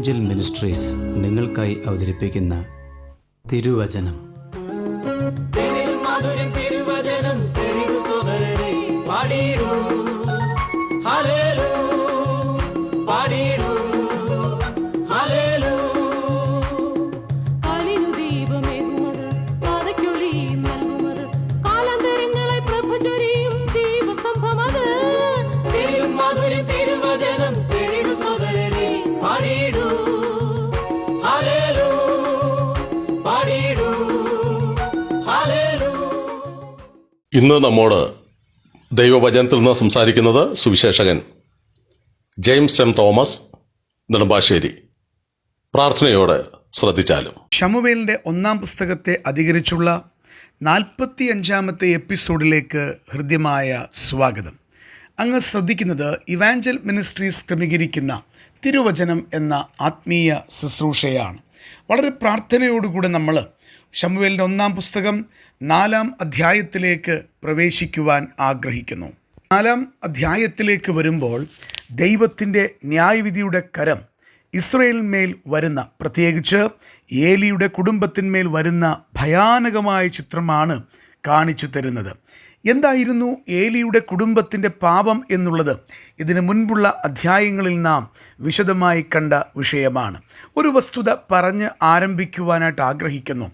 Evangel ministries നിങ്ങൾക്കായി അവതരിപ്പിക്കുന്ന തിരുവചനം. ഇന്ന് നമ്മോട് ദൈവവചനത്തിൽ നിന്ന് സംസാരിക്കുന്നത് Suviseshakan James M Thomas Nedumbassery. പ്രാർത്ഥനയോടെ ശ്രദ്ധിച്ചാലും. ശമൂവേലിൻ്റെ 1-ാം പുസ്തകത്തെ അധികരിച്ചുള്ള 45-ാമത്തെ എപ്പിസോഡിലേക്ക് ഹൃദ്യമായ സ്വാഗതം. അങ്ങ് ശ്രദ്ധിക്കുന്നത് ഇവാഞ്ചൽ മിനിസ്ട്രീസ് ക്രമീകരിക്കുന്ന തിരുവചനം എന്ന ആത്മീയ ശുശ്രൂഷയാണ്. വളരെ പ്രാർത്ഥനയോടുകൂടെ നമ്മൾ ശമൂവേലിൻ്റെ 1-ാം പുസ്തകം 4-ാം അധ്യായത്തിലേക്ക് പ്രവേശിക്കുവാൻ ആഗ്രഹിക്കുന്നു. 4-ാം അധ്യായത്തിലേക്ക് വരുമ്പോൾ ദൈവത്തിൻ്റെ ന്യായവിധിയുടെ കരം ഇസ്രായേലിന്മേൽ വരുന്ന, പ്രത്യേകിച്ച് ഏലിയുടെ കുടുംബത്തിന്മേൽ വരുന്ന ഭയാനകമായ ചിത്രമാണ് കാണിച്ചു തരുന്നത്. എന്തായിരുന്നു ഏലിയുടെ കുടുംബത്തിൻ്റെ പാപം എന്നുള്ളത് ഇതിനു മുൻപുള്ള അധ്യായങ്ങളിൽ നാം വിശദമായി കണ്ട വിഷയമാണ്. ഒരു വസ്തുത പറഞ്ഞ് ആരംഭിക്കുവാനായിട്ട് ആഗ്രഹിക്കുന്നു.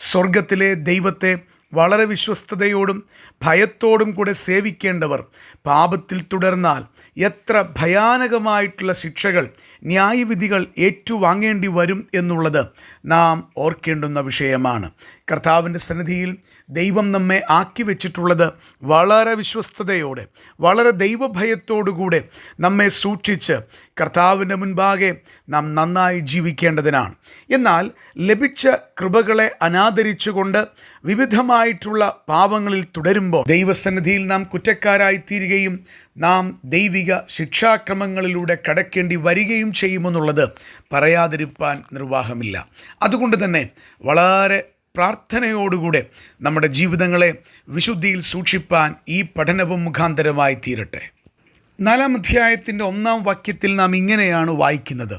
സ്വർഗത്തിലെ ദൈവത്തെ വളരെ വിശ്വസ്തയോടും ഭയത്തോടും കൂടെ സേവിക്കേണ്ടവർ പാപത്തിൽ തുടർന്നാൽ എത്ര ഭയാനകമായിട്ടുള്ള ശിക്ഷകൾ, ന്യായവിധികൾ ഏറ്റുവാങ്ങേണ്ടി വരും എന്നുള്ളത് നാം ഓർക്കേണ്ടുന്ന വിഷയമാണ്. കർത്താവിൻ്റെ സന്നിധിയിൽ ദൈവം നമ്മെ ആക്കി വെച്ചിട്ടുള്ളത് വളരെ വിശ്വസ്തയോടെ, വളരെ ദൈവഭയത്തോടുകൂടെ നമ്മെ സൂക്ഷിച്ച് കർത്താവിൻ്റെ മുൻപാകെ നാം നന്നായി ജീവിക്കേണ്ടതിനാണ്. എന്നാൽ ലഭിച്ച കൃപകളെ അനാദരിച്ചുകൊണ്ട് വിവിധമായിട്ടുള്ള പാപങ്ങളിൽ തുടരുമ്പോൾ ദൈവസന്നിധിയിൽ നാം കുറ്റക്കാരായി തീരുകയും നാം ദൈവിക ശിക്ഷാക്രമങ്ങളിലൂടെ കടക്കേണ്ടി വരികയും ചെയ്യുമെന്നുള്ളത് പറയാതിരിപ്പാൻ നിർവാഹമില്ല. അതുകൊണ്ട് തന്നെ വളരെ പ്രാർത്ഥനയോടുകൂടെ നമ്മുടെ ജീവിതങ്ങളെ വിശുദ്ധിയിൽ സൂക്ഷിപ്പാൻ ഈ പഠനവും മുഖാന്തരമായി തീരട്ടെ. 4-ാം അധ്യായത്തിൻ്റെ 1-ാം വാക്യത്തിൽ നാം ഇങ്ങനെയാണ് വായിക്കുന്നത്: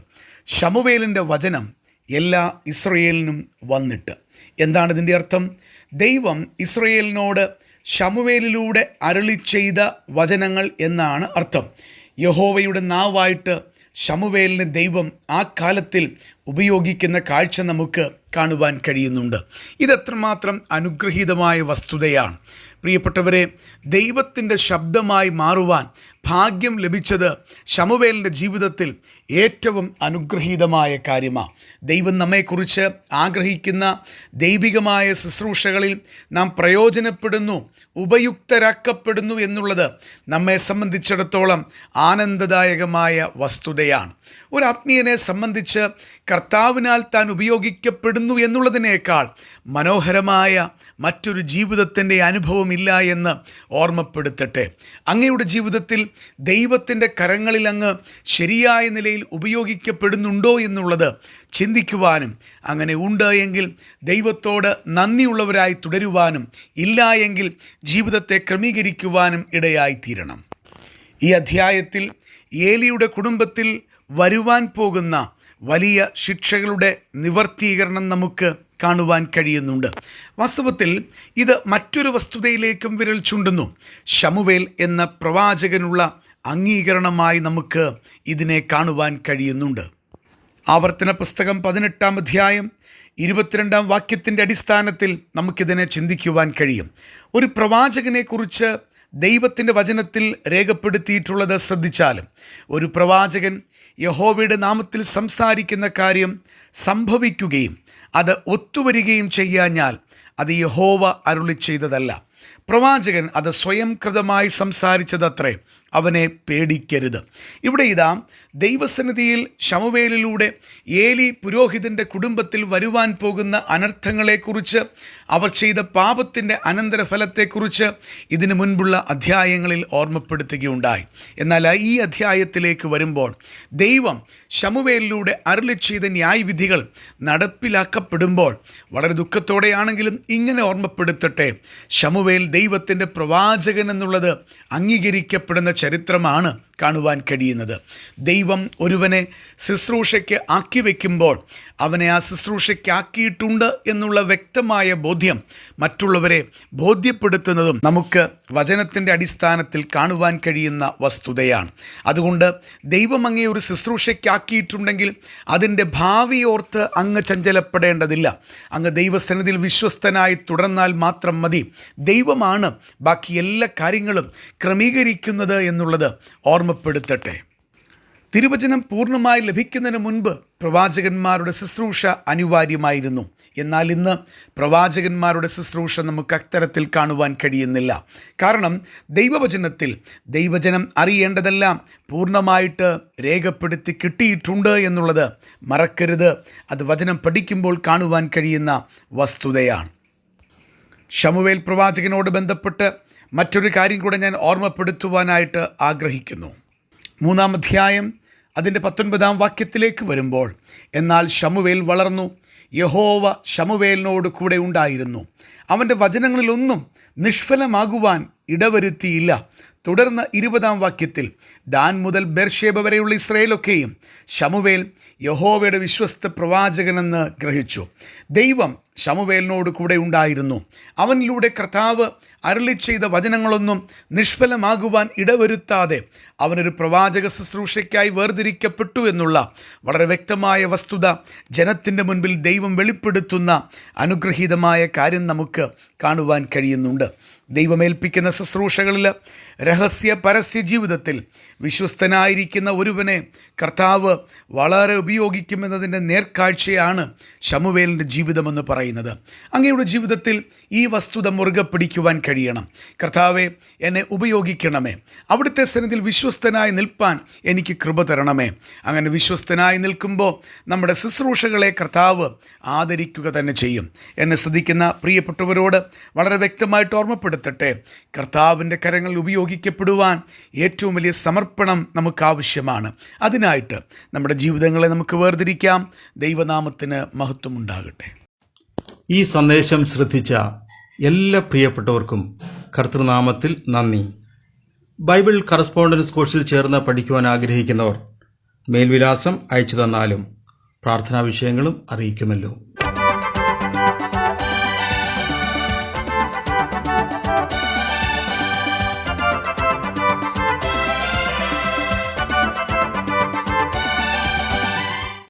ശമൂവേലിൻ്റെ വചനം എല്ലാ ഇസ്രായേലിനും വന്നിട്ട്. എന്താണ് ഇതിൻ്റെ അർത്ഥം? ദൈവം ഇസ്രായേലിനോട് ശമൂവേലിലൂടെ അരുളി ചെയ്ത വചനങ്ങൾ എന്നാണ് അർത്ഥം. യഹോവയുടെ നാവായിട്ട് ശമൂവേലിനെ ദൈവം ആ കാലത്തിൽ ഉപയോഗിക്കുന്ന കാഴ്ച നമുക്ക് കാണുവാൻ കഴിയുന്നുണ്ട്. ഇതെത്രമാത്രം അനുഗ്രഹീതമായ വസ്തുതയാണ്. പ്രിയപ്പെട്ടവരെ, ദൈവത്തിൻ്റെ ശബ്ദമായി മാറുവാൻ ഭാഗ്യം ലഭിച്ചത് ശമൂവേലിൻ്റെ ജീവിതത്തിൽ ഏറ്റവും അനുഗ്രഹീതമായ കാര്യമാണ്. ദൈവം നമ്മെക്കുറിച്ച് ആഗ്രഹിക്കുന്ന ദൈവികമായ ശുശ്രൂഷകളിൽ നാം പ്രയോജനപ്പെടുന്നു, ഉപയുക്തരാക്കപ്പെടുന്നു എന്നുള്ളത് നമ്മെ സംബന്ധിച്ചിടത്തോളം ആനന്ദദായകമായ വസ്തുതയാണ്. ഒരു ആത്മീയനെ സംബന്ധിച്ച് കർത്താവിനാൽ താൻ ഉപയോഗിക്കപ്പെടുന്നു എന്നുള്ളതിനേക്കാൾ മനോഹരമായ മറ്റൊരു ജീവിതത്തിൻ്റെ അനുഭവമില്ല എന്ന് ഓർമ്മപ്പെടുത്തട്ടെ. അങ്ങയുടെ ജീവിതത്തിൽ ദൈവത്തിൻ്റെ കരങ്ങളിൽ അങ്ങ് ശരിയായ നിലയിൽ ഉപയോഗിക്കപ്പെടുന്നുണ്ടോ എന്നുള്ളത് ചിന്തിക്കുവാനും, അങ്ങനെ ഉണ്ട് എങ്കിൽ ദൈവത്തോട് നന്ദിയുള്ളവരായി തുടരുവാനും, ഇല്ല എങ്കിൽ ജീവിതത്തെ ക്രമീകരിക്കുവാനും ഇടയായിത്തീരണം. ഈ അധ്യായത്തിൽ ഏലിയുടെ കുടുംബത്തിൽ വരുവാൻ പോകുന്ന വലിയ ശിക്ഷകളുടെ നിവർത്തീകരണം നമുക്ക് കാണുവാൻ കഴിയുന്നുണ്ട്. വാസ്തവത്തിൽ ഇത് മറ്റൊരു വസ്തുതയിലേക്കും വിരൽ ചൂണ്ടുന്നു. ശമൂവേൽ എന്ന പ്രവാചകനുള്ള അംഗീകരണമായി നമുക്ക് ഇതിനെ കാണുവാൻ കഴിയുന്നുണ്ട്. ആവർത്തന പുസ്തകം 18-ാം അധ്യായം 22-ാം വാക്യത്തിൻ്റെ അടിസ്ഥാനത്തിൽ നമുക്കിതിനെ ചിന്തിക്കുവാൻ കഴിയും. ഒരു പ്രവാചകനെക്കുറിച്ച് ദൈവത്തിൻ്റെ വചനത്തിൽ രേഖപ്പെടുത്തിയിട്ടുള്ളത് ശ്രദ്ധിച്ചാലും, ഒരു പ്രവാചകൻ യഹോവയുടെ നാമത്തിൽ സംസാരിക്കുന്ന കാര്യം സംഭവിക്കുകയും അത് ഒത്തുവരികയും ചെയ്യാഞ്ഞാൽ അത് യഹോവ അരുളി ചെയ്തതല്ല. പ്രവാചകൻ അത് സ്വയം കൃതമായി സംസാരിച്ചതത്രേ. അവനെ പേടിക്കരുത്. ഇവിടെ ഇതാ ദൈവസന്നിധിയിൽ ശമൂവേലിലൂടെ ഏലി പുരോഹിതൻ്റെ കുടുംബത്തിൽ വരുവാൻ പോകുന്ന അനർത്ഥങ്ങളെക്കുറിച്ച്, അവർ ചെയ്ത പാപത്തിൻ്റെ അനന്തരഫലത്തെക്കുറിച്ച് ഇതിനു മുൻപുള്ള അധ്യായങ്ങളിൽ ഓർമ്മപ്പെടുത്തുകയുണ്ടായി. എന്നാൽ ഈ അധ്യായത്തിലേക്ക് വരുമ്പോൾ ദൈവം ശമൂവേലിലൂടെ അരുളി ചെയ്ത ന്യായവിധികൾ നടപ്പിലാക്കപ്പെടുമ്പോൾ വളരെ ദുഃഖത്തോടെയാണെങ്കിലും ഇങ്ങനെ ഓർമ്മപ്പെടുത്തട്ടെ: ശമൂവേൽ ദൈവത്തിൻ്റെ പ്രവാചകൻ എന്നുള്ളത് അംഗീകരിക്കപ്പെടുന്ന ചരിത്രമാണ് കാണുവാൻ കഴിയുന്നത്. ദൈവം ഒരുവനെ ശുശ്രൂഷയ്ക്ക് ആക്കി വയ്ക്കുമ്പോൾ അവനെ ആ ശുശ്രൂഷയ്ക്ക് ആക്കിയിട്ടുണ്ട് എന്നുള്ള വ്യക്തമായ ബോധ്യം മറ്റുള്ളവരെ ബോധ്യപ്പെടുത്തുന്നതും നമുക്ക് വചനത്തിൻ്റെ അടിസ്ഥാനത്തിൽ കാണുവാൻ കഴിയുന്ന വസ്തുതയാണ്. അതുകൊണ്ട് ദൈവം അങ്ങേ ഒരു ശുശ്രൂഷയ്ക്ക് ആക്കിയിട്ടുണ്ടെങ്കിൽ അതിൻ്റെ ഭാവിയോർത്ത് അങ്ങ് ചഞ്ചലപ്പെടേണ്ടതില്ല. അങ്ങ് ദൈവസന്നിധിയിൽ വിശ്വസ്തനായി തുടർന്നാൽ മാത്രം മതി. ദൈവമാണ് ബാക്കി എല്ലാ കാര്യങ്ങളും ക്രമീകരിക്കുന്നത് എന്നുള്ളത് ഓർമ്മപ്പെടുത്തട്ടെ. തിരുവചനം പൂർണ്ണമായി ലഭിക്കുന്നതിന് മുൻപ് പ്രവാചകന്മാരുടെ ശുശ്രൂഷ അനിവാര്യമായിരുന്നു. എന്നാൽ ഇന്ന് പ്രവാചകന്മാരുടെ ശുശ്രൂഷ നമുക്ക് അത്തരത്തിൽ കാണുവാൻ കഴിയുന്നില്ല. കാരണം ദൈവവചനം അറിയേണ്ടതെല്ലാം പൂർണ്ണമായിട്ട് രേഖപ്പെടുത്തി കിട്ടിയിട്ടുണ്ട് എന്നുള്ളത് മറക്കരുത്. അത് വചനം പഠിക്കുമ്പോൾ കാണുവാൻ കഴിയുന്ന വസ്തുതയാണ്. ശമൂവേൽ പ്രവാചകനോട് ബന്ധപ്പെട്ട് മറ്റൊരു കാര്യം കൂടെ ഞാൻ ഓർമ്മപ്പെടുത്തുവാനായിട്ട് ആഗ്രഹിക്കുന്നു. 3-ാം അധ്യായം അതിൻ്റെ 19-ാം വാക്യത്തിലേക്ക് വരുമ്പോൾ, എന്നാൽ ശമൂവേൽ വളർന്നു, യഹോവ ശമൂവേലിനോട് കൂടെ ഉണ്ടായിരുന്നു, അവൻ്റെ വചനങ്ങളിലൊന്നും നിഷ്ഫലമാകുവാൻ ഇടവരുത്തിയില്ല. തുടർന്ന് 20-ാം വാക്യത്തിൽ, ദാൻ മുതൽ ബേർഷേബ വരെയുള്ള ഇസ്രായേലൊക്കെയും ശമൂവേൽ യഹോവയുടെ വിശ്വസ്ത പ്രവാചകനെന്ന് ഗ്രഹിച്ചു. ദൈവം ശമൂവേലിനോട് കൂടെ ഉണ്ടായിരുന്നു. അവനിലൂടെ കർത്താവ് അരുളി ചെയ്ത വചനങ്ങളൊന്നും നിഷ്ഫലമാകുവാൻ ഇടവരുത്താതെ അവനൊരു പ്രവാചക ശുശ്രൂഷയ്ക്കായി വേർതിരിക്കപ്പെട്ടു എന്നുള്ള വളരെ വ്യക്തമായ വസ്തുത ജനത്തിൻ്റെ മുൻപിൽ ദൈവം വെളിപ്പെടുത്തുന്ന അനുഗ്രഹീതമായ കാര്യം നമുക്ക് കാണുവാൻ കഴിയുന്നുണ്ട്. ദൈവമേൽപ്പിക്കുന്ന ശുശ്രൂഷകളിൽ രഹസ്യ പരസ്യ ജീവിതത്തിൽ വിശ്വസ്തനായിരിക്കുന്ന ഒരുവനെ കർത്താവ് വളരെ ഉപയോഗിക്കുമെന്നതിൻ്റെ നേർക്കാഴ്ചയാണ് ശമൂവേലിൻ്റെ ജീവിതമെന്ന് പറയുന്നത്. അങ്ങയുടെ ജീവിതത്തിൽ ഈ വസ്തുത മുറുകെ പിടിക്കുവാൻ കഴിയണം. കർത്താവെ, എന്നെ ഉപയോഗിക്കണമേ, അവിടുത്തെ സന്നിധിയിൽ വിശ്വസ്തനായി നിൽപ്പാൻ എനിക്ക് കൃപ തരണമേ. അങ്ങനെ വിശ്വസ്തനായി നിൽക്കുമ്പോൾ നമ്മുടെ ശുശ്രൂഷകളെ കർത്താവ് ആദരിക്കുക തന്നെ ചെയ്യും. എന്നെ ശ്രദ്ധിക്കുന്ന പ്രിയപ്പെട്ടവരോട് വളരെ വ്യക്തമായിട്ട് ഓർമ്മപ്പെടുത്തട്ടെ, കർത്താവിൻ്റെ കരങ്ങളിൽ ഉപയോഗിക്കപ്പെടുവാൻ ഏറ്റവും വലിയ സമർപ്പണം നമുക്ക് ആവശ്യമാണ്. അതിനായിട്ട് നമ്മുടെ ജീവിതങ്ങളെ നമുക്ക് വേർതിരിക്കാം. ദൈവനാമത്തിന് മഹത്വം ഉണ്ടാകട്ടെ. ഈ സന്ദേശം ശ്രദ്ധിച്ച എല്ലാ പ്രിയപ്പെട്ടവർക്കും കർത്തൃനാമത്തിൽ നന്ദി. ബൈബിൾ കറസ്പോണ്ടൻസ് കോഴ്സിൽ ചേർന്ന് പഠിക്കുവാൻ ആഗ്രഹിക്കുന്നവർ മേൽവിലാസം അയച്ചു തന്നാലും പ്രാർത്ഥനാ വിഷയങ്ങളും അറിയിക്കുമല്ലോ.